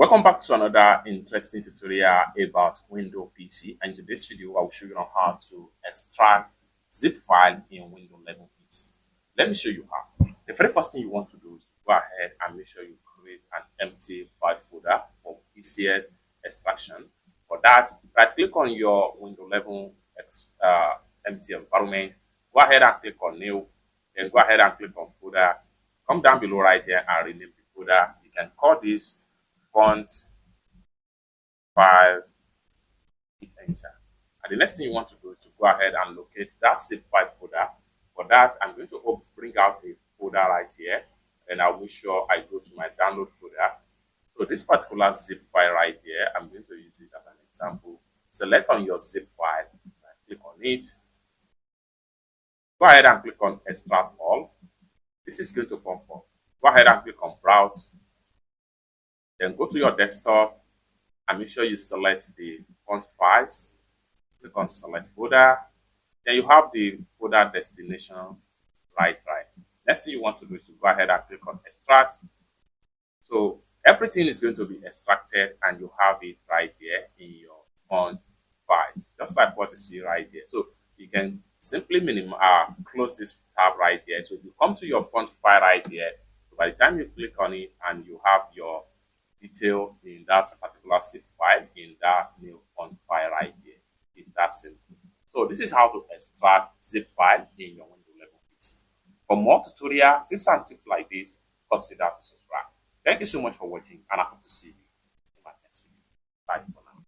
Welcome back to another interesting tutorial about Windows PC, and in this video I will show you on how to extract zip file in Windows 11 PC. Let me show you how. The very first thing you want to do is to go ahead and make sure you create an empty file folder for PCS extraction. For that, right click on your Windows 11 empty environment, go ahead and click on new, then go ahead and click on folder, come down below right here and rename the folder. You can call this font file, hit enter. And the next thing you want to do is to go ahead and locate that zip file folder. For that, I'm going to bring out a folder right here, and I'll make sure I go to my download folder. So this particular zip file right here, I'm going to use it as an example. Select on your zip file, click on it. Go ahead and click on extract all. This is going to pop up. Go ahead and click on browse. Then go to your desktop and make sure you select the font files. Click on select folder. Then you have the folder destination right. Next thing you want to do is to go ahead and click on extract. So everything is going to be extracted and you have it right here in your font files, just like what you see right here. So you can simply close this tab right here. So if you come to your font file right here, so by the time you click on it and you have your detail in that particular zip file in that new font file right here, it's that simple. So this is how to extract zip file in your Windows 11 PC. For more tutorial tips and tricks like this, consider to subscribe. Thank you so much for watching, and I hope to see you in my next video. Bye.